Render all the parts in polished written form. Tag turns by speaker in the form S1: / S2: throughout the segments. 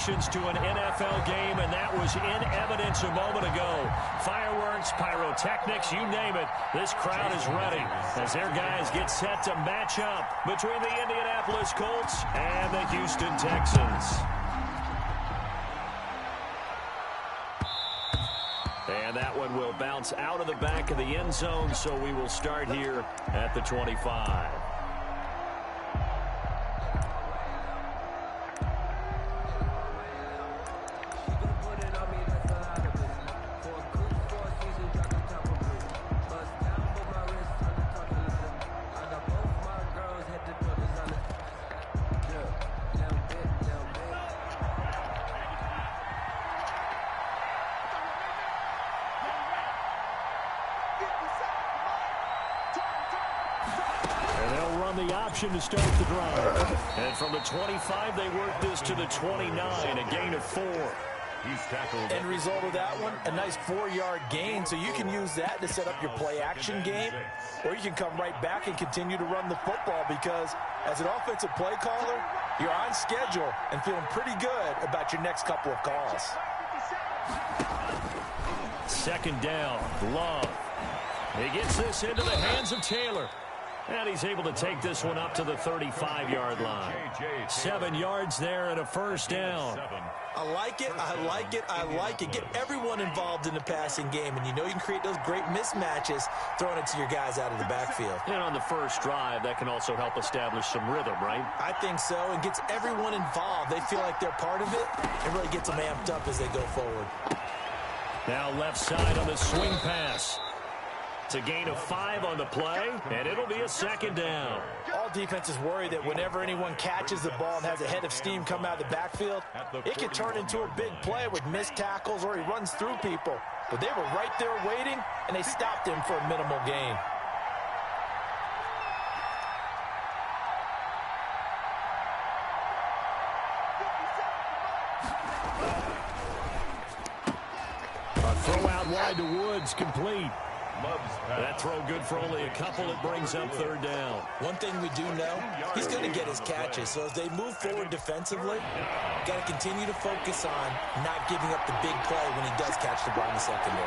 S1: To an NFL game, and that was in evidence a moment ago. Fireworks, pyrotechnics, you name it. This crowd is ready as their guys get set to match up between the Indianapolis Colts and the Houston Texans. And that one will bounce out of the back of the end zone, so we will start here at the 25. The option to start the drive. And from the 25, they work this to the 29, a gain of 4.
S2: He's tackled.
S3: End result of that one, a nice 4-yard gain, so you can use that to set up your play-action game, or you can come right back and continue to run the football because as an offensive play caller, you're on schedule and feeling pretty good about your next couple of calls.
S1: Second down, Love. He gets this into the hands of Taylor. And he's able to take this one up to the 35-yard line. 7 yards there and a first down.
S3: I like it, I like it, I like it. Get everyone involved in the passing game, and you know you can create those great mismatches throwing it to your guys out of the backfield.
S1: And on the first drive, that can also help establish some rhythm, right?
S3: I think so, and gets everyone involved. They feel like they're part of it, and really gets them amped up as they go forward.
S1: Now left side on the swing pass. It's a gain of 5 on the play, and it'll be a second down.
S3: All defenses worry that whenever anyone catches the ball and has a head of steam come out of the backfield, it can turn into a big play with missed tackles or he runs through people. But they were right there waiting, and they stopped him for a minimal gain.
S1: A throw out wide to Woods, complete. That throw good for only a couple. It brings up third down.
S3: One thing we do know, he's going to get his catches. So as they move forward defensively, got to continue to focus on not giving up the big play when he does catch the ball in the secondary.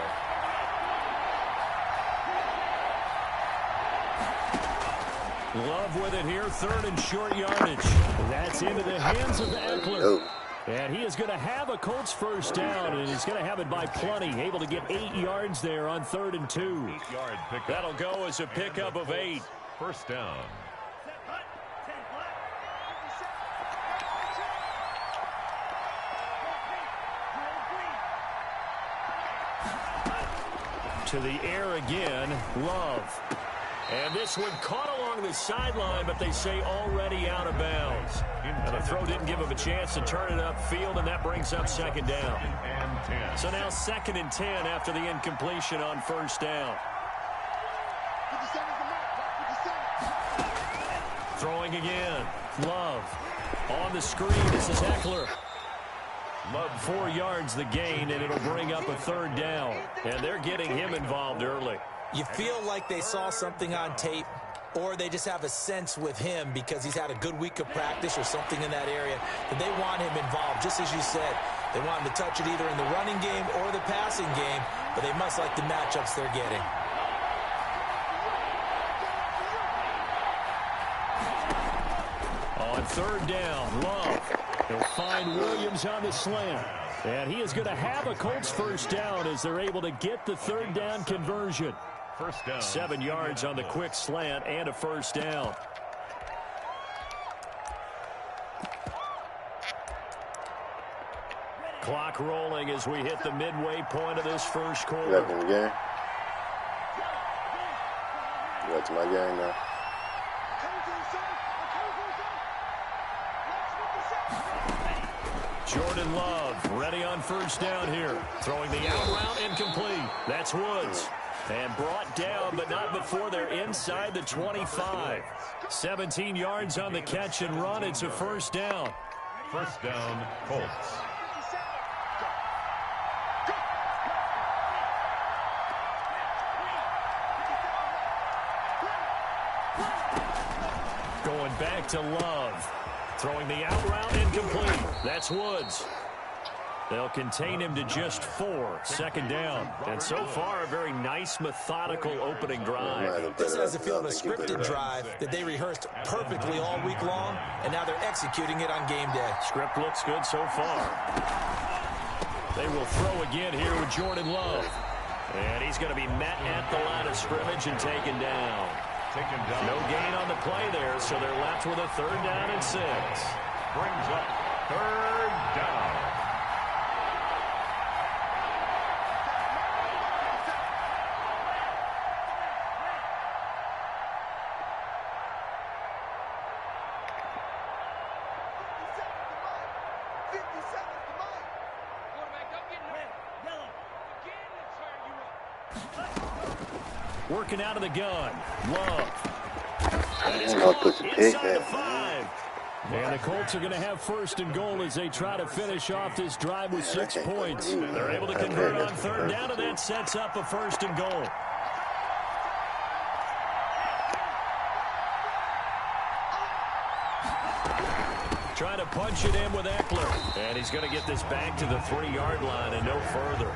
S1: Love with it here, third and short yardage. That's into the hands of Eckler. And he is going to have a Colts first down, and he's going to have it by plenty. Able to get 8 yards there on 3rd and 2.
S2: 8-yard pickup.
S1: That'll go as a pickup of 8.
S2: First down.
S1: To the air again, Love. And this one caught along the sideline, but they say already out of bounds. And the throw didn't give him a chance to turn it upfield, and that brings up second down. So now 2nd and 10 after the incompletion on first down. Throwing again. Love. On the screen, this is Eckler. Love 4 yards the gain, and it'll bring up a third down. And they're getting him involved early.
S3: You feel like they saw something on tape, or they just have a sense with him because he's had a good week of practice or something in that area that they want him involved. Just as you said, they want him to touch it either in the running game or the passing game, but they must like the matchups they're getting.
S1: On third down, Love. He'll find Williams on the slant. And he is going to have a Colts first down as they're able to get the third down conversion.
S2: First down.
S1: 7 yards on the quick slant and a first down. Clock rolling as we hit the midway point of this first quarter.
S4: You back in the game? You back to my game now?
S1: Jordan Love ready on first down here. Throwing the out route incomplete. That's Woods. And brought down, but not before they're inside the 25. 17 yards on the catch and run. It's a first down.
S2: First down, Colts.
S1: Going back to Love. Throwing the out route incomplete. That's Woods. They'll contain him to just 4, second down. And so far, a very nice, methodical opening drive.
S3: This has the feel of a scripted drive that they rehearsed perfectly all week long, and now they're executing it on game day.
S1: Script looks good so far. They will throw again here with Jordan Love. And he's going to be met at the line of scrimmage and taken down. No gain on the play there, so they're left with a 3rd down and 6.
S2: Brings up 3rd down.
S1: Working out of the gun. Love.
S4: Inside
S1: the 5. And the Colts are going to have 1st and goal as they try to finish off this drive with 6 points. They're able to convert on 3rd down, and that sets up a 1st and goal. Trying to punch it in with Eckler. And he's going to get this back to the 3-yard line and no further.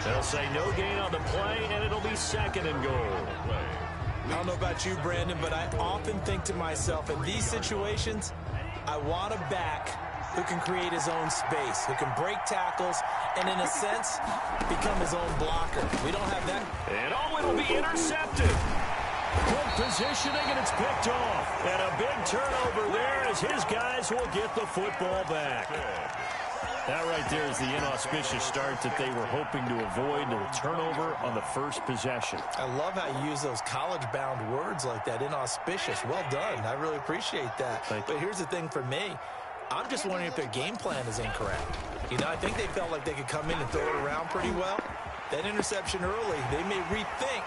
S1: They'll say no gain on the play, and it'll be 2nd and goal.
S3: I don't know about you, Brandon, but I often think to myself, in these situations, I want a back who can create his own space, who can break tackles, and in a sense, become his own blocker. We don't have that.
S1: And it'll be intercepted. Good positioning, and it's picked off. And a big turnover there as his guys will get the football back. That right there is the inauspicious start that they were hoping to avoid, the turnover on the first possession.
S3: I love how you use those college-bound words like that, inauspicious. Well done. I really appreciate that. But here's the thing for me. I'm just wondering if their game plan is incorrect. You know, I think they felt like they could come in and throw it around pretty well. That interception early, they may rethink.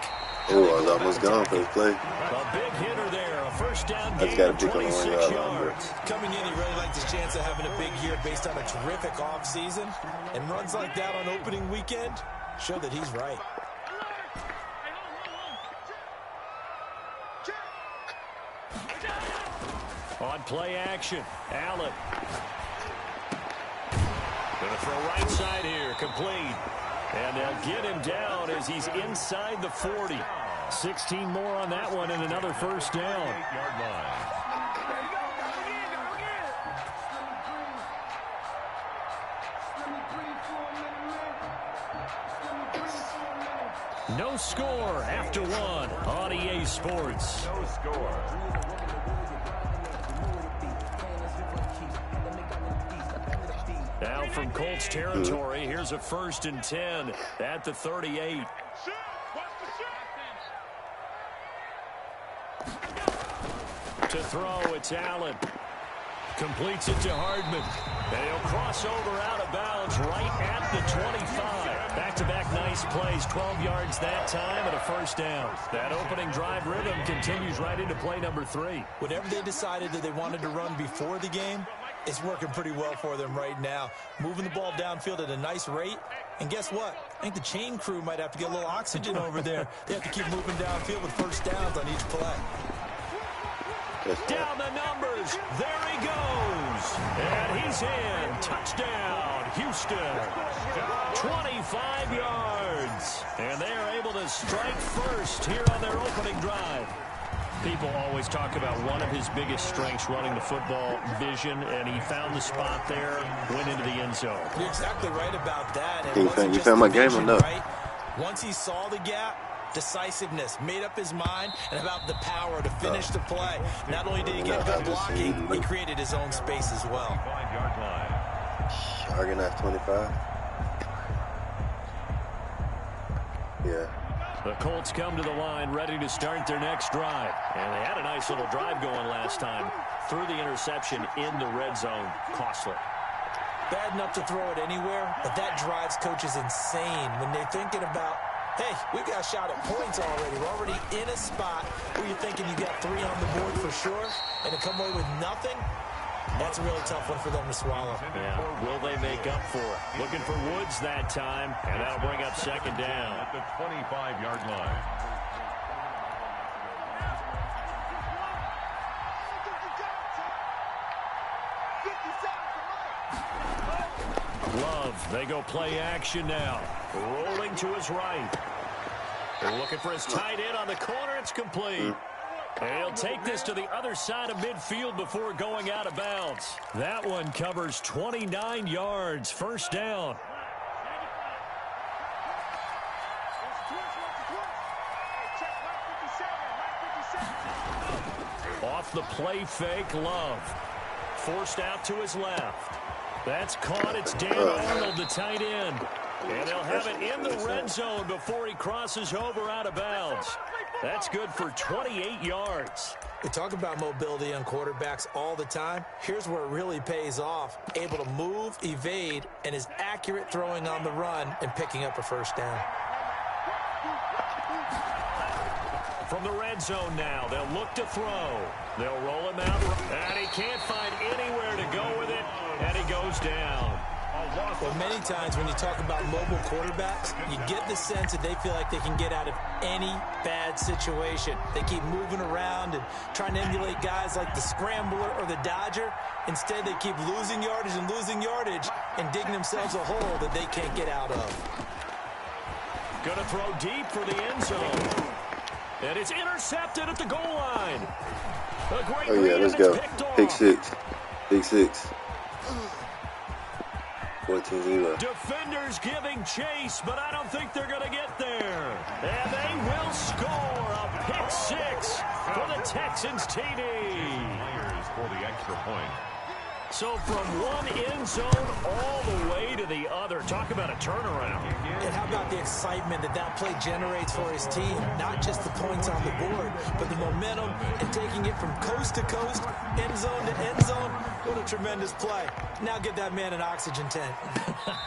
S4: Oh, I was almost gone for the play.
S1: A big hitter there, a 1st down gain
S4: gotta
S1: of
S4: be coming
S1: 26
S4: on
S1: yards.
S3: Coming in, he really liked his chance of having a big year based on a terrific offseason. And runs like that on opening weekend show that he's right.
S1: On play action, Allen. Going to throw right side here, complete. And they'll get him down as he's inside the 40. 16 more on that one and another 1st down.
S2: 8-yard line.
S1: No score after 1 on EA Sports.
S2: No score.
S1: Now from Colts territory, here's a 1st and 10 at the 38. To throw, it's Allen. Completes it to Hardman. And he'll cross over out of bounds right at the 25. Back-to-back nice plays, 12 yards that time and a 1st down. That opening drive rhythm continues right into play number 3.
S3: Whatever they decided that they wanted to run before the game, it's working pretty well for them right now. Moving the ball downfield at a nice rate. And guess what? I think the chain crew might have to get a little oxygen over there. They have to keep moving downfield with 1st downs on each play.
S1: Down the numbers. There he goes. And he's in. Touchdown, Houston. 25 yards. And they are able to strike first here on their opening drive. People always talk about one of his biggest strengths running the football, vision, and he found the spot there, went into the end zone.
S3: You're exactly right about that.
S4: You found my game or no?
S3: Right? Once he saw the gap, decisiveness, made up his mind, and about the power to finish the play. Not only did he get good blocking, he created his own space as well.
S2: 5-yard line.
S4: Argonaut 25. Yeah.
S1: The Colts come to the line ready to start their next drive. And they had a nice little drive going last time. Threw the interception in the red zone. Costly.
S3: Bad enough to throw it anywhere, but that drives coaches insane when they're thinking about, hey, we've got a shot at points already. We're already in a spot where you're thinking you got 3 on the board for sure, and to come away with nothing, that's a really tough one for them to swallow.
S1: Yeah. Will they make up for it? Looking for Woods that time, and that'll bring up 2nd down.
S2: At the 25-yard line.
S1: Love, they go play action now. Rolling to his right. They're looking for his tight end on the corner. It's complete. And he'll take this to the other side of midfield before going out of bounds. That one covers 29 yards. First down. Off the play fake, Love. Forced out to his left. That's caught. It's Dan Arnold, the tight end. And they'll have it in the red zone before he crosses over out of bounds. That's good for 28 yards.
S3: We talk about mobility on quarterbacks all the time. Here's where it really pays off. Able to move, evade, and is accurate throwing on the run and picking up a first down.
S1: From the red zone now, they'll look to throw. They'll roll him out, and he can't find anywhere to go with it, and he goes down.
S3: Well, many times when you talk about mobile quarterbacks, you get the sense that they feel like they can get out of any bad situation. They keep moving around and trying to emulate guys like the scrambler or the dodger. Instead, they keep losing yardage and digging themselves a hole that they can't get out of.
S1: Going to throw deep for the end zone. And it's intercepted at the goal line. A great
S4: yeah, let's go. Pick six. Pick six. 14-0.
S1: Defenders giving chase, but I don't think they're going to get there. And they will score a pick six for the Texans TD.
S2: Players for the extra point.
S1: So from one end zone all the way to the other. Talk about a turnaround.
S3: And how about the excitement that play generates for his team? Not just the points on the board, but the momentum and taking it from coast to coast, end zone to end zone. What a tremendous play. Now get that man an oxygen tent.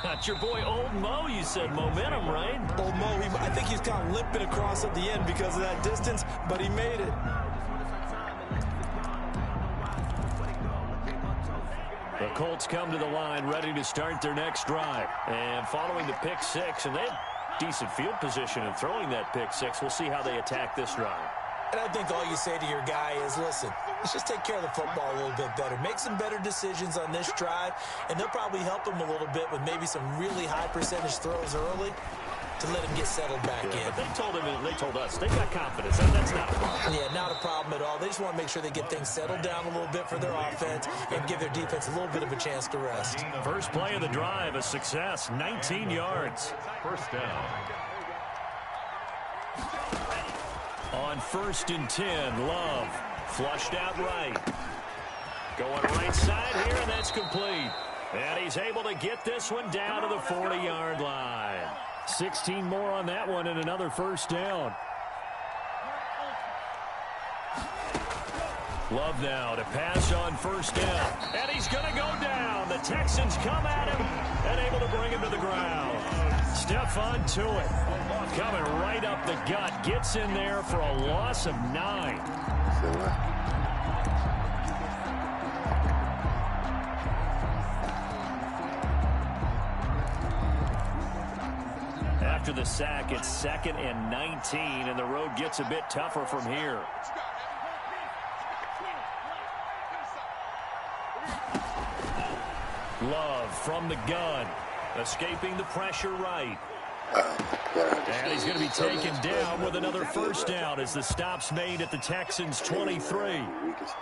S1: That's your boy Old Mo. You said momentum, right?
S3: Old Mo, I think he's kind of limping across at the end because of that distance, but he made it.
S1: The Colts come to the line ready to start their next drive. And following the pick six, and they have decent field position in throwing that pick six. We'll see how they attack this drive.
S3: And I think all you say to your guy is, listen, let's just take care of the football a little bit better. Make some better decisions on this drive, and they'll probably help him a little bit with maybe some really high percentage throws early to let him get settled back in.
S1: But they told us they got confidence. That's not a problem.
S3: Yeah, not a problem at all. They just want to make sure they get things settled down a little bit for their offense and give their defense a little bit of a chance to rest.
S1: First play of the drive, a success, 19 yards.
S2: First down.
S1: On 1st and 10, Love flushed out right. Going right side here, and that's complete. And he's able to get this one down to the 40-yard line. 16 more on that one and another first down. Love now to pass on first down. And he's going to go down. The Texans come at him and able to bring him to the ground. Stephon Tuitt coming right up the gut. Gets in there for a loss of 9. After the sack, it's 2nd and 19, and the road gets a bit tougher from here. Love from the gun, escaping the pressure right. And he's going to be taken down with another first down as the stop's made at the Texans' 23.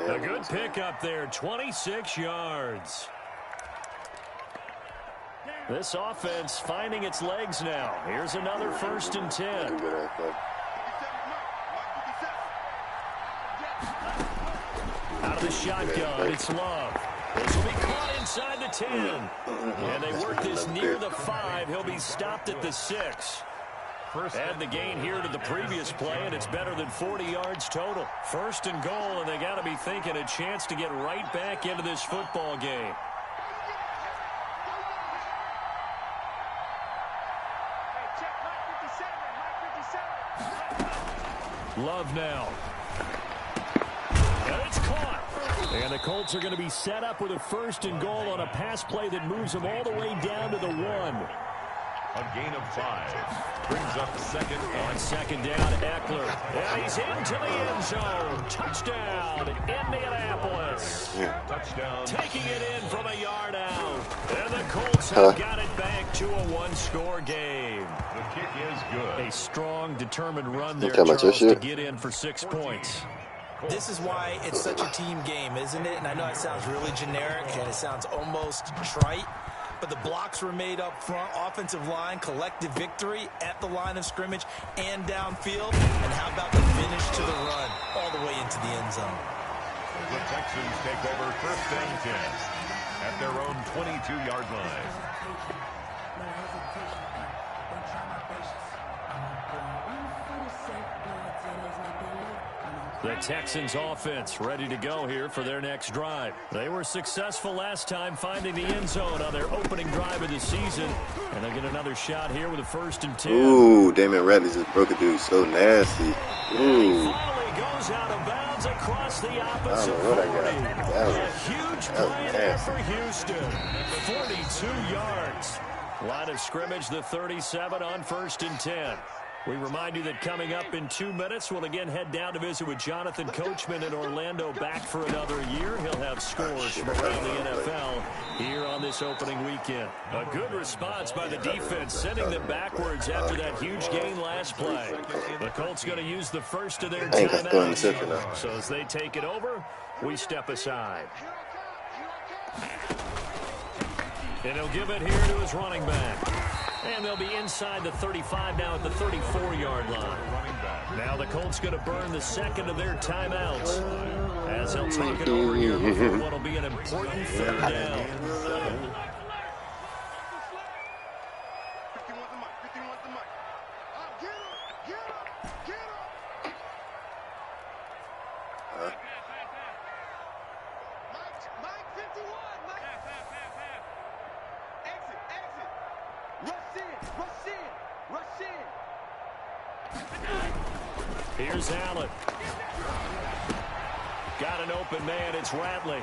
S1: A good pickup there, 26 yards. This offense finding its legs now. Here's another 1st and 10. Out of the shotgun, it's Love. This will be caught inside the 10. And they work this near the 5. He'll be stopped at the 6. Add the gain here to the previous play, and it's better than 40 yards total. 1st and goal, and they got to be thinking a chance to get right back into this football game. Love now. And it's caught. And the Colts are going to be set up with a 1st and goal on a pass play that moves them all the way down to the 1.
S2: A gain of 5. Brings up second.
S1: On second down, Eckler. And he's into the end zone. Touchdown, Indianapolis.
S2: Touchdown.
S1: Taking it in from a yard out. And the Colts have got it back to a one-score game.
S2: The kick is good.
S1: A strong, determined run there,
S4: Talking about
S1: Charles,
S4: your
S1: to
S4: shit?
S1: get in for 6 points.
S3: This is why it's such a team game, isn't it? And I know it sounds really generic and it sounds almost trite, but the blocks were made up front, offensive line, collective victory at the line of scrimmage and downfield. And how about the finish to the run all the way into the end zone?
S2: The Texans take over first and 10 at their own 22-yard line.
S1: The Texans offense ready to go here for their next drive. They were successful last time finding the end zone on their opening drive of the season. And they'll get another shot here with a 1st and 10.
S4: Ooh, Damon Ratley just broke a dude so nasty. Ooh.
S1: Finally goes out of bounds across the opposite
S4: I don't know what I
S1: 40.
S4: got. That was-
S1: A huge
S4: that was
S1: play there
S4: nasty.
S1: for Houston. 42 yards. Line of scrimmage, the 37 on 1st and 10. We remind you that coming up in 2 minutes, we'll again head down to visit with Jonathan Coachman in Orlando, back for another year. He'll have scores from around the NFL here on this opening weekend. A good response by the defense, sending them backwards after that huge gain last play. The Colts going to use the first of their
S4: ain't got to throw interception now.
S1: timeouts. So as they take it over, we step aside. And he'll give it here to his running back. And they'll be inside the 35 now at the 34-yard line. Now the Colts going to burn the second of their timeouts as they'll take it over here before what will be an important 3rd down. Here's Allen. Got an open man. It's Ratley.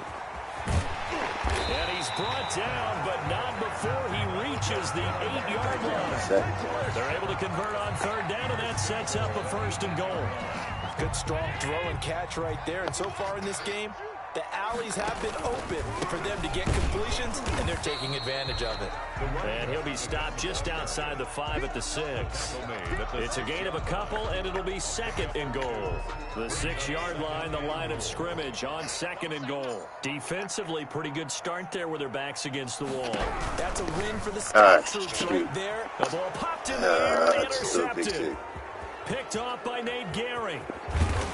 S1: And he's brought down, but not before he reaches the 8-yard line. They're able to convert on 3rd down, and that sets up a 1st and goal.
S3: Good, strong throw and catch right there. And so far in this game, the alleys have been open for them to get completions, and they're taking advantage of it.
S1: And he'll be stopped just outside the 5 at the 6. It's a gain of a couple, and it'll be 2nd and goal. The 6-yard line, the line of scrimmage on 2nd and goal. Defensively, pretty good start there with their backs against the wall.
S3: That's a win for the scout troops right there.
S1: The ball popped in the air and
S4: so big
S1: intercepted.
S4: shit.
S1: Picked off by Nate Gehring.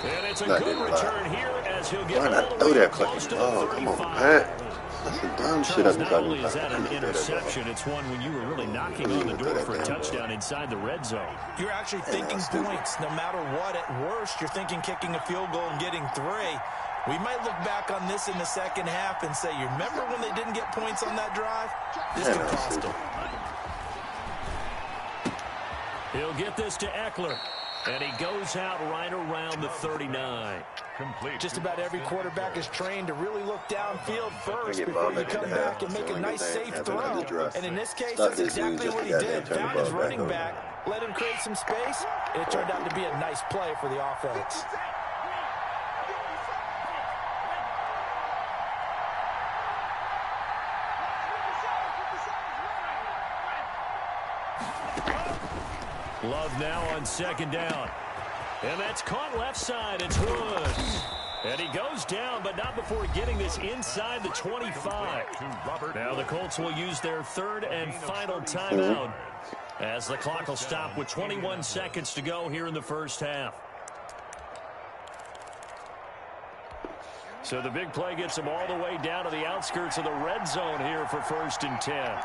S1: And it's a
S4: Not
S1: good
S4: good
S1: return here as he'll get
S4: Why
S1: all
S4: not
S1: the
S4: throw
S1: way
S4: that
S1: close to
S4: fucking
S1: the
S4: ball? Come on,
S1: 35.
S4: Pat. That's some dumb shit
S1: Charles,
S4: I've
S1: not
S4: been
S1: only is that an
S4: talking about.
S1: interception, it's one when you were really knocking on the door for a touchdown inside the red zone.
S3: You're actually thinking points. No matter what, at worst, you're thinking kicking a field goal and getting 3. We might look back on this in the second half and say, you remember when they didn't get points on that drive? This could cost them.
S1: He'll get this to Eckler. And he goes out right around the 39.
S2: Complete.
S3: Just about every quarterback is trained to really look downfield first before you come back and make a nice, safe throw. And in this case, that's exactly what he did. Found his running back, let him create some space, and it turned out to be a nice play for the offense. Love now on 2nd down. And that's caught left side. It's Woods. And he goes down, but not before getting this inside the 25. Now the Colts will use their 3rd and final timeout as the clock will stop with 21 seconds to go here in the first half. So the big play gets them all the way down to the outskirts of the red zone here for 1st and 10.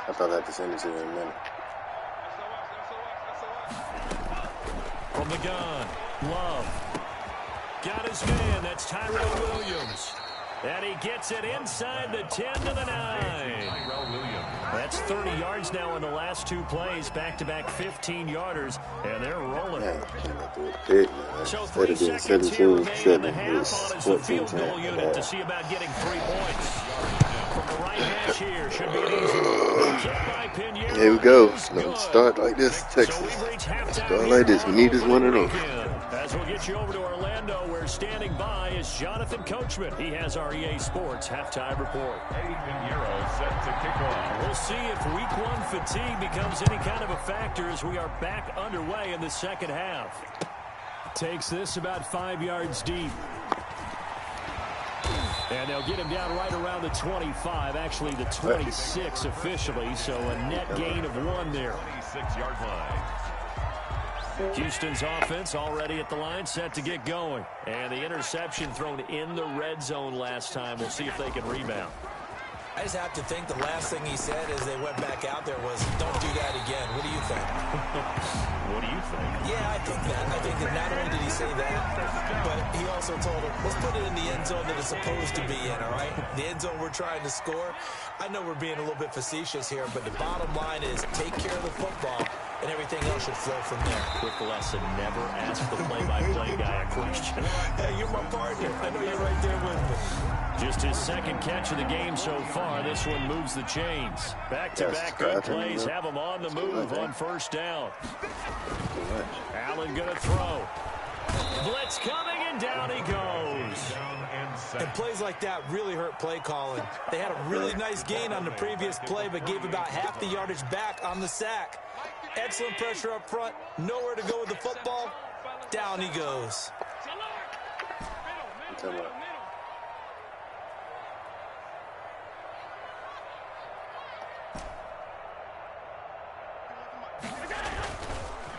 S4: I thought I had to send it to you in a minute.
S1: From the gun, Love. Got his man. That's Tyrell Williams. And he gets it inside the 10 to the 9. That's 30 yards now in the last 2 plays. Back-to-back 15-yarders, and they're rolling. So 3 seconds here remain in the half on as the field goal unit to see about getting 3 points. From the right hash here, should be an easy one.
S4: Here we go. Don't start like this, Texas. Start like this. We need this one and all.
S1: As we'll get you over to Orlando, where standing by is Jonathan Coachman. He has our EA Sports halftime report.
S2: Set to kick off.
S1: We'll see if week 1 fatigue becomes any kind of a factor as we are back underway in the second half. Takes this about 5 yards deep. And they'll get him down right around the 25, actually the 26 officially, so a net gain of 1 there.
S2: 26-yard line.
S1: Houston's offense already at the line, set to get going. And the interception thrown in the red zone last time. We'll see if they can rebound.
S3: I just have to think the last thing he said as they went back out there was, don't do that again. What do you think?
S1: What do you think?
S3: Yeah, I think that. I think that not only did he say that, but he also told him, let's put it in the end zone that it's supposed to be in, all right? The end zone we're trying to score. I know we're being a little bit facetious here, but the bottom line is take care of the football, and everything else should flow from there.
S1: Quick lesson, never ask the play-by-play guy a question.
S3: Hey, you're my partner. I know you're right there with me.
S1: Just his second catch of the game so far. This one moves the chains. Back-to-back good plays have him on the move on first down. Allen going to throw. Blitz coming, and down he goes.
S3: And plays like that really hurt play calling. They had a really nice gain on the previous play, but gave about half the yardage back on the sack. Excellent pressure up front. Nowhere to go with the football. Down he goes.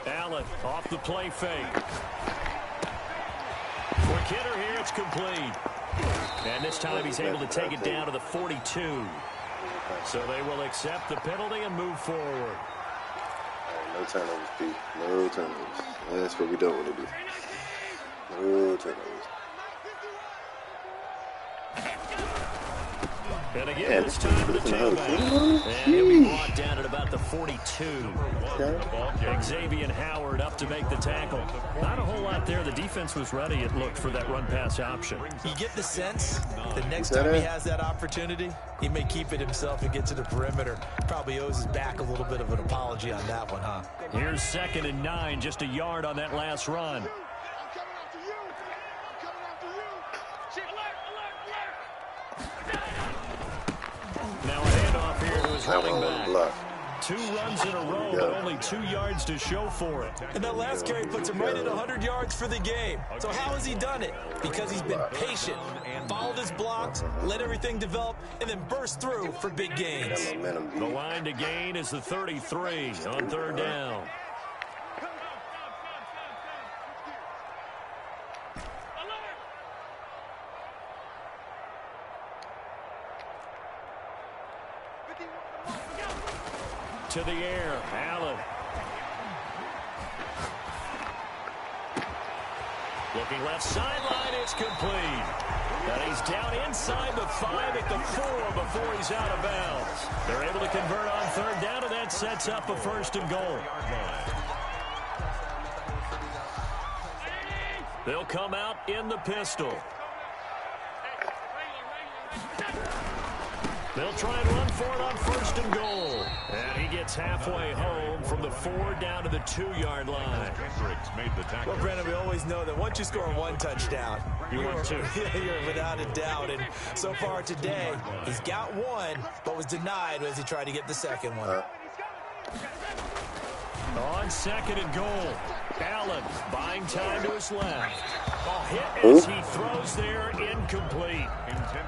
S1: Allen off the play fake. For Kidder here, it's complete. And this time he's able to take it down to the 42. So they will accept the penalty and move forward.
S4: No turnovers, Pete. No turnovers. That's what we don't want to do. No turnovers.
S1: And again, this time the tailback. And he'll be brought down at about the 42. Xavier Howard up to make the tackle. Not a whole lot there. The defense was ready, it looked, for that run-pass option.
S3: You get the sense the next time he has that opportunity, he may keep it himself and get to the perimeter. Probably owes his back a little bit of an apology on that one, huh?
S1: Here's 2nd and 9, just a yard on that last run. Now a handoff here to his running back. 2 runs in a row, but only 2 yards to show for it.
S3: And that last carry puts him right at 100 yards for the game. So how has he done it? Because he's been patient, followed his blocks, let everything develop, and then burst through for big gains.
S1: The line to gain is the 33 on 3rd down. To the air, Allen. Looking left sideline, it's complete. And he's down inside the 5 at the 4 before he's out of bounds. They're able to convert on 3rd down, and that sets up a 1st and goal. They'll come out in the pistol. They'll try and run for it on 1st and goal. And he gets halfway home from the 4 down to the 2-yard line.
S3: Well, Brandon, we always know that once you score 1 touchdown,
S1: you're
S3: without a doubt. And so far today, he's got 1, but was denied as he tried to get the 2nd one.
S1: On 2nd and goal, Allen buying time to his left. Hit as he throws there, incomplete.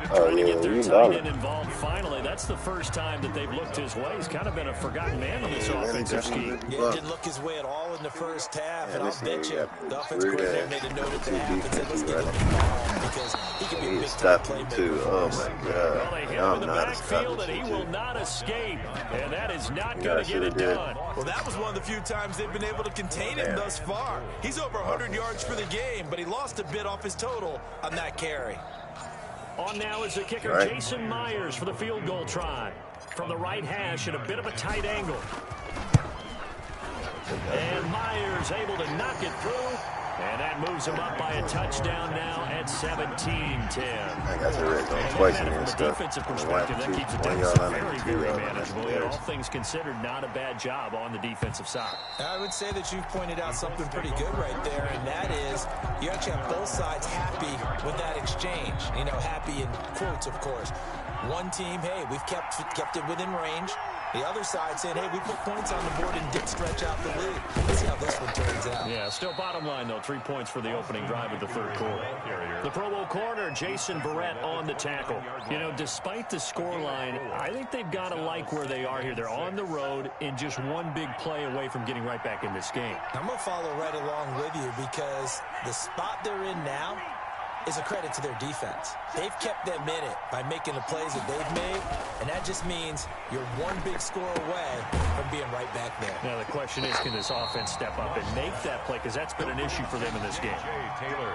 S1: Trying to get their tight end involved finally. That's the first time that they've looked his way. He's kind of been a forgotten man in this offensive scheme.
S3: Yeah, didn't look his way at all in the first half, and I'll bet you the offense coordinator made a note of the half and said, let's get him involved because he can be a big-time playmaker.
S4: Oh, my God.
S1: Well, they hit him in the backfield, and he will not escape, and that is not going to get it done.
S3: Well, that was one of the few times they've been able to contain him thus far. He's over 100 yards for the game, but he lost a bit off his total on that carry.
S1: On now is the kicker, Jason Myers, for the field goal try. From the right hash at a bit of a tight angle. And Myers able to knock it through. And that moves him up by a touchdown now at 17-10.
S4: I got the red zone twice in there and stuff.
S1: Defensive perspective, that keeps the deficit very, very manageable. And all things considered, not a bad job on the defensive side.
S3: I would say that you've pointed out something pretty good right there, and that is you actually have both sides happy with that exchange. You know, happy in quotes, of course. One team, hey, we've kept it within range. The other side saying, hey, we put points on the board and did stretch out the lead. Let's see how this one turns out.
S1: Yeah, still bottom line, though. 3 points for the opening drive of the third quarter. The Pro Bowl corner, Jason Verrett, on the tackle. You know, despite the scoreline, I think they've got to like where they are here. They're on the road and just one big play away from getting right back in this game.
S3: I'm going to follow right along with you because the spot they're in now is a credit to their defense. They've kept them in it by making the plays that they've made, and that just means you're one big score away from being right back there.
S1: Now, the question is, can this offense step up and make that play? Because that's been an issue for them in this game.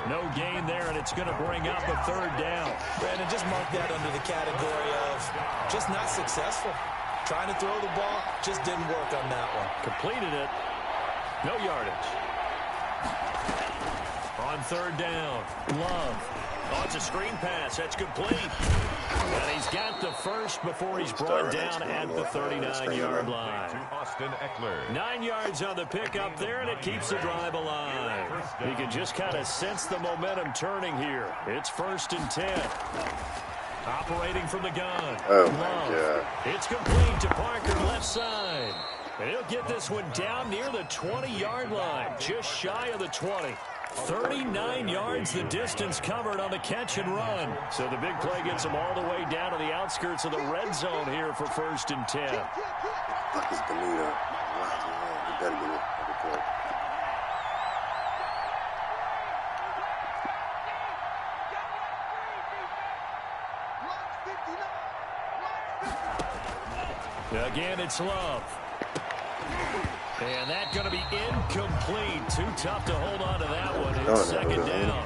S1: No gain there, and it's going to bring up a third down.
S3: Brandon, just mark that under the category of just not successful. Trying to throw the ball, just didn't work on that one.
S1: Completed it. No yardage. On third down, Love. Oh, it's a screen pass. That's complete. And he's got the first before he's brought down at the 39-yard line. 9 yards on the pickup there, and it keeps the drive alive. You can just kind of sense the momentum turning here. It's 1st and 10. Operating from the gun.
S4: Oh, my God.
S1: It's complete to Parker, left side. And he'll get this one down near the 20-yard line, just shy of the 20. 39 yards the distance covered on the catch and run. So the big play gets him all the way down to the outskirts of the red zone here for 1st and 10.
S4: Fuck is Benito? He better get it.
S1: Again, it's Love. And that's going to be incomplete. Too tough to hold on to that one. It's 2nd down.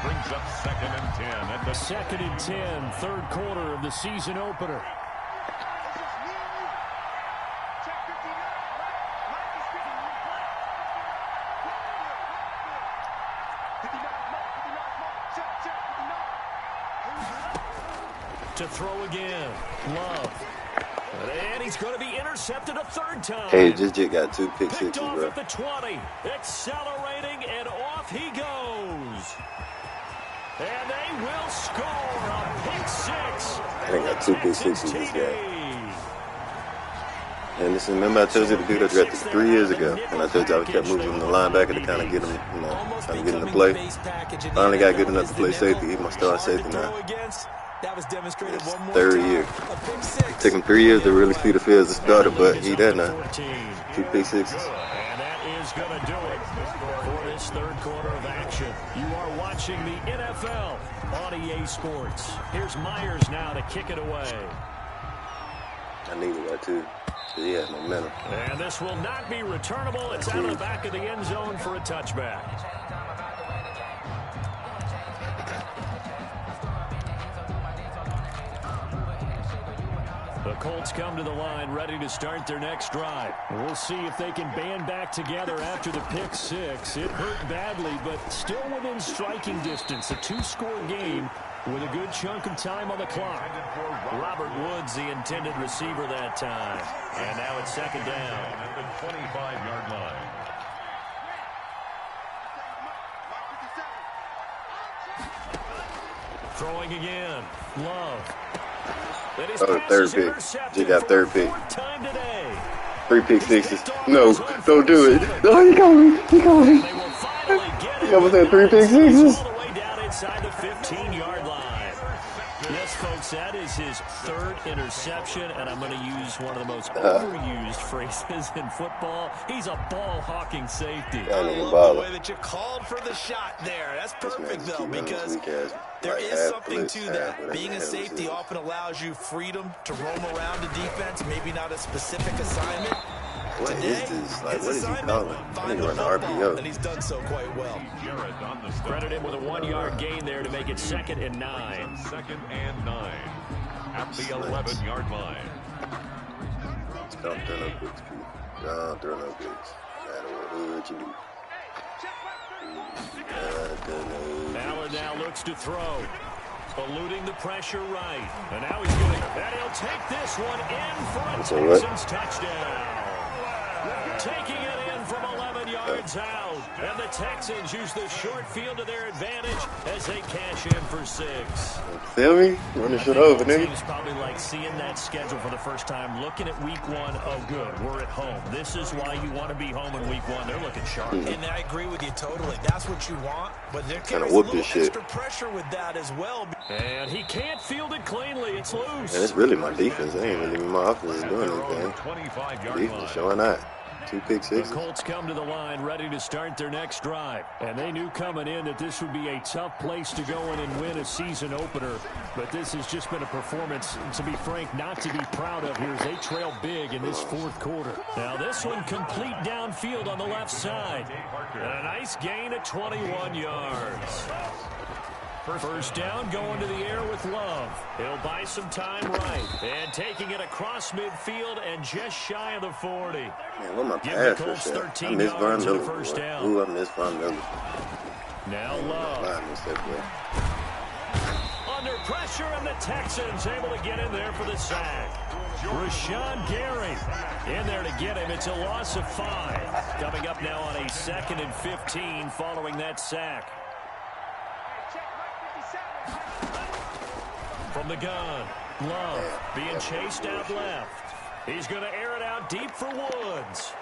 S2: Brings up 2nd and 10. At the
S1: 2nd and 10, third quarter of the season opener. To throw again. Love. And he's going to be intercepted a third time.
S4: Hey, just got 2 pick sixes,
S1: Picked off
S4: bro.
S1: at the 20. Accelerating, and off he goes. And they will score a pick 6.
S4: They got 2 pick sixes this game. And listen, remember I told you the dude I drafted 3 years ago, and I told you I kept moving the linebacker to kind of get him, you know, trying to get him to play. Finally got good enough to play safety. He's my star safety now.
S3: That was demonstrated one more
S4: 3rd
S3: time.
S4: year. It took him 3 years to really see the field as a starter, but he did now. 2 pick sixes.
S1: And that is going to do it for this third quarter of action. You are watching the NFL on EA Sports. Here's Myers now to kick it away.
S4: I needed that too. He has momentum.
S1: And this will not be returnable. It's out of the back of the end zone for a touchback. The Colts come to the line ready to start their next drive. We'll see if they can band back together after the pick 6. It hurt badly, but still within striking distance. A 2-score game with a good chunk of time on the clock. Robert Woods, the intended receiver that time. And now it's 2nd down.
S2: At the 25-yard line.
S1: Throwing again. Love.
S4: Oh, 3rd pick. He got 3rd pick. 3 pick sixes. No, don't do it. No, he got me. He got me. He almost had 3 pick sixes.
S1: All the way down inside the 15-yard line. Yes, folks, that is his 3rd interception, and I'm going to use one of the most overused phrases in football. He's a ball-hawking safety.
S3: I love the way that you called for the shot there. That's perfect, though, because there is something to that. Being a safety often allows you freedom to roam around the defense, maybe not a specific assignment.
S4: What is this? Like, what is he calling? I need to run the RPO.
S3: And he's done so quite well.
S1: Credit him with a 1-yard gain there to make it 2nd and 9.
S2: 2nd and 9 at the 11-yard line.
S4: Don't throw no picks, Pete. Don't throw no picks. No matter what you do.
S1: Allen now looks to throw. Eluding the pressure right. And now he's going to... And he'll take this one in for a Texans touchdown. Taking it in from 11 yards out. And the Texans use the short field to their advantage as they cash in for 6.
S4: Feel me? Running shit over, nigga.
S1: It's probably like seeing that schedule for the first time, looking at week 1. Oh, good, we're at home. This is why you want to be home in week 1. They're looking sharp.
S3: And I agree with you totally. That's what you want. But there carries
S4: a little
S3: extra pressure with that as well.
S1: And he can't field it cleanly. It's loose.
S4: And it's really my defense. It ain't really my offense is doing anything. Defense showing that. 2 pick 6s.
S1: The Colts come to the line ready to start their next drive. And they knew coming in that this would be a tough place to go in and win a season opener. But this has just been a performance, to be frank, not to be proud of here as they trail big in this 4th quarter. Now this one complete downfield on the left side. And a nice gain of 21 yards. First down, going to the air with Love. He'll buy some time right. And taking it across midfield and just shy of the 40.
S4: Man, what my pass rush at? I missed Von Miller. Ooh, I missed Von Miller.
S1: Now Love. Under pressure, and the Texans able to get in there for the sack. Rashawn Gary in there to get him. It's a loss of 5. Coming up now on a 2nd and 15 following that sack. From the gun, Love being chased out left. He's going to air it out deep for Woods.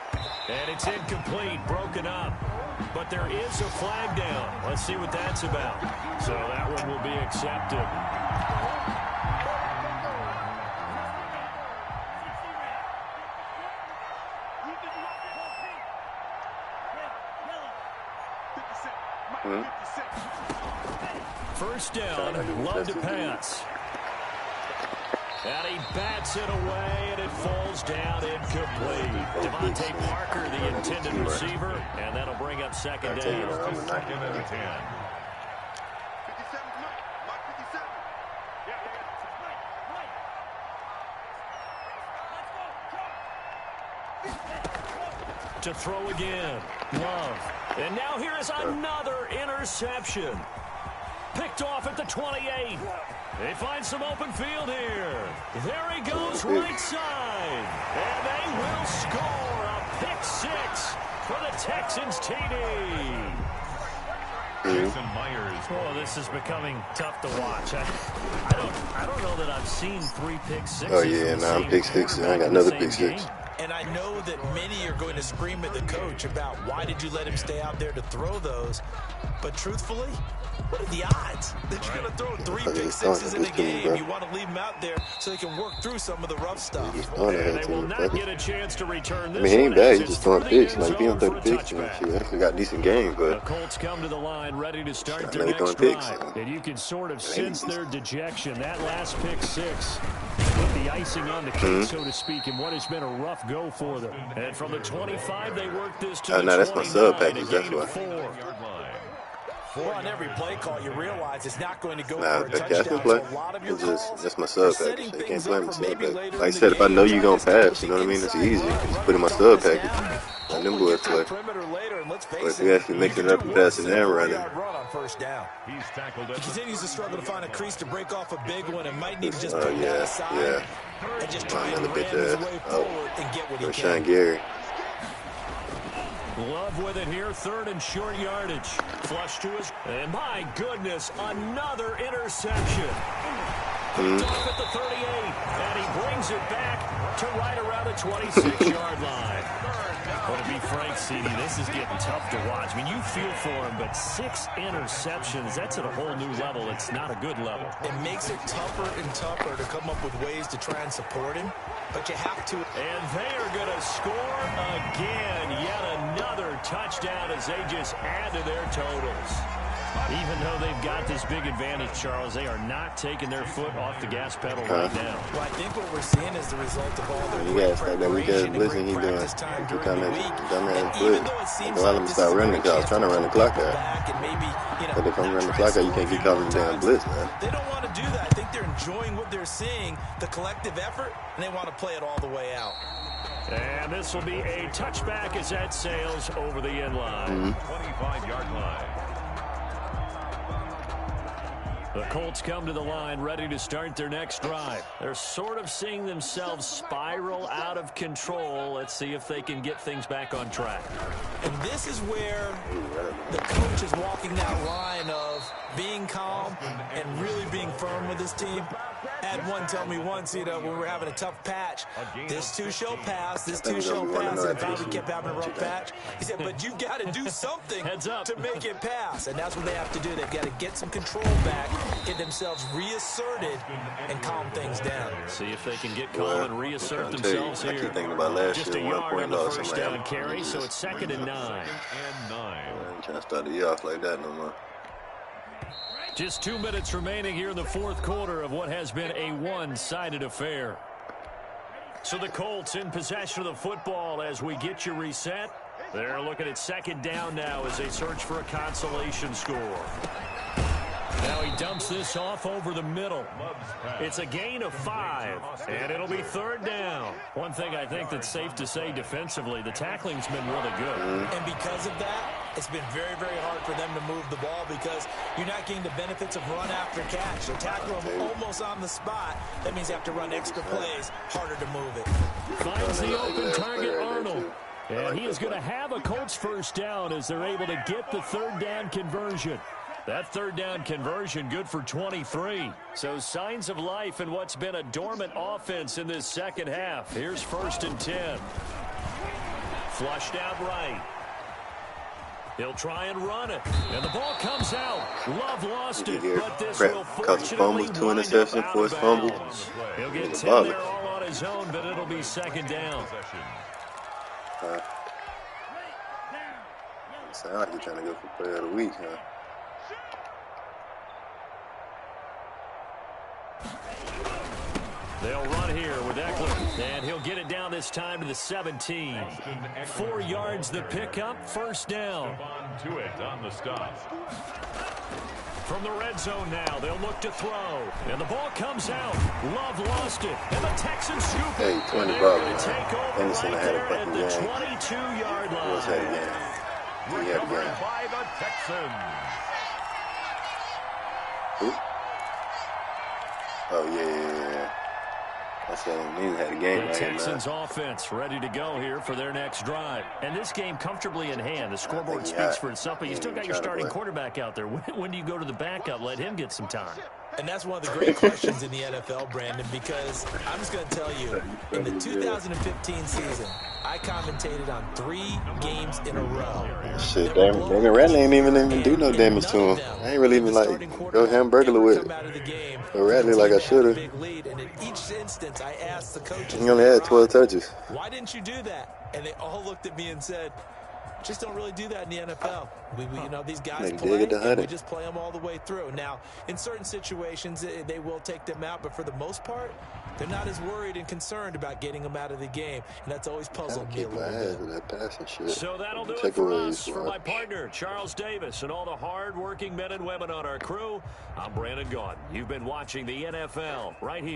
S1: And it's incomplete, broken up. But there is a flag down. Let's see what that's about. So that one will be accepted. First down, Love to pass. And he bats it away, and it falls down incomplete. Devontae Parker, the intended receiver, and that'll bring up 2nd down.
S2: 2nd and 10.
S1: To throw again, Love. And now here is another interception. Picked off at the 28. They find some open field here. There he goes, right side. And they will score a pick 6 for the Texans TD.
S2: Jason Myers.
S1: Oh, this is becoming tough to watch. I don't know that I've seen 3 pick 6s.
S4: Oh, yeah, now I'm pick 6. I got another pick 6.
S3: And I know that many are going to scream at the coach about why did you let him stay out there to throw those. But truthfully, what are the odds that you're going to throw 3 pick 6s in a game? You want to leave them out there so they can work through some of the rough stuff.
S1: They will not get a chance to return this.
S4: I mean, he ain't bad. He's just throwing picks. Like, he don't throw the picks. He actually got a decent game, but
S1: the Colts come to the line ready to start their next drive. And you can sort of sense their dejection. That last pick 6 put the icing on the cake, so to speak, in what has been a rough go for them. And from the 25, they work this to the 29.
S4: That's my sub package. That's why.
S3: Well, on every play call, you realize it's not going to go for a touchdown.
S4: Play. That's my sub package. I can't play my sub package. Like I said, if I know you're going to pass, you know what I mean? It's easy. Just put in my sub package. And them boys play. But if you actually mix it up and passing and running.
S3: He continues to struggle to find a crease to break off a big one and might need to just put that aside and just try and run his way forward and get what he can.
S4: Rashawn Gary.
S1: Love with it here, 3rd and short yardage. Flush to his... And my goodness, another interception. Picked off at the 38, and he brings it back to right around the 26-yard line. Well, to be frank, CD, this is getting tough to watch. I mean, you feel for him, but 6 interceptions, that's at a whole new level. It's not a good level.
S3: It makes it tougher and tougher to come up with ways to try and support him, but you have to.
S1: And they are going to score again. Yet another touchdown as they just add to their totals. Even though they've got this big advantage, Charles, they are not taking their foot off the gas pedal right now.
S3: Well, I think what we're seeing is the result of all the great preparation and great practice time during the week. And even though it seems like this is a great chance to run the clock back and maybe,
S4: but if I'm running the clock out, you can't keep calling the damn blitz, man.
S3: They don't want to do that. I think they're enjoying what they're seeing, the collective effort, and they want to play it all the way out.
S1: And this will be a touchback as that sails over the end line.
S2: 25-yard line.
S1: The Colts come to the line ready to start their next drive. They're sort of seeing themselves spiral out of control. Let's see if they can get things back on track.
S3: And this is where the coach is walking that line of being calm and really being firm with his team. I had one tell me once, you know, when we were having a tough patch, this too shall pass, this too shall pass, and finally kept having a rough patch. He said, but you've got to do something to make it pass. And that's what they have to do. They've got to get some control back, get themselves reasserted, and calm things down.
S1: See if they can get calm and reassert themselves here.
S4: I keep thinking about last
S1: Just
S4: year,
S1: a
S4: 1
S1: yard
S4: point
S1: on the
S4: loss.
S1: first down carry, so it's 2nd and 9.
S4: I ain't trying to start the year off like that no more.
S1: Just 2 minutes remaining here in the fourth quarter of what has been a one-sided affair. So the Colts in possession of the football as we get you reset. They're looking at 2nd down now as they search for a consolation score. Now he dumps this off over the middle. It's a gain of 5, and it'll be 3rd down. One thing I think that's safe to say defensively, the tackling's been really good.
S3: And because of that, it's been very, very hard for them to move the ball because you're not getting the benefits of run after catch. They tackle them almost on the spot. That means you have to run extra plays, harder to move it.
S1: Finds the open target, Arnold. And he is going to have a Colts first down as they're able to get the 3rd down conversion. That 3rd down conversion good for 23. So signs of life in what's been a dormant offense in this second half. Here's 1st and 10. Flushed out right. He'll try and run it. And the ball comes out. Love lost it, but this will fortunately wind up out of bounds. He'll get 10 there all on his own, but it'll be 2nd down.
S4: Sound like you're trying to go for player of the week, huh?
S1: They'll run here with Eckler, and he'll get it down this time to the 17. 4 yards the pickup, 1st down.
S2: To it on the stop.
S1: From the red zone now, they'll look to throw. And the ball comes out. Love lost it. And the Texans scoop it.
S4: Hey, 20
S1: They're going to take over right there at the 22-yard line.
S4: What's that again?
S2: Recovered by the Texans.
S4: Who? Oh, yeah. That's what I mean. Had a game
S1: the Texans offense ready to go here for their next drive. And this game comfortably in hand. The scoreboard speaks for itself, but you still got your starting quarterback out there. When do you go to the backup? Let him get some time.
S3: And that's one of the great questions in the NFL, Brandon, because I'm just going to tell you, in the 2015 season, I commentated on 3 games in a row.
S4: Shit, Damon Radley ain't even do no damage to him. I ain't really even like go hamburger with it. But Radley like I should have.
S3: And in each instance, I asked the coaches,
S4: he only had 12 touches.
S3: Why didn't you do that? And they all looked at me and said, just don't really do that in the NFL. We you know, these guys play, and we just play them all the way through. Now, in certain situations, they will take them out, but for the most part, they're not as worried and concerned about getting them out of the game, and that's always puzzled me a little bit.
S1: So that'll do it for us. For my partner, Charles Davis, and all the hard-working men and women on our crew, I'm Brandon Gaudin. You've been watching the NFL right here.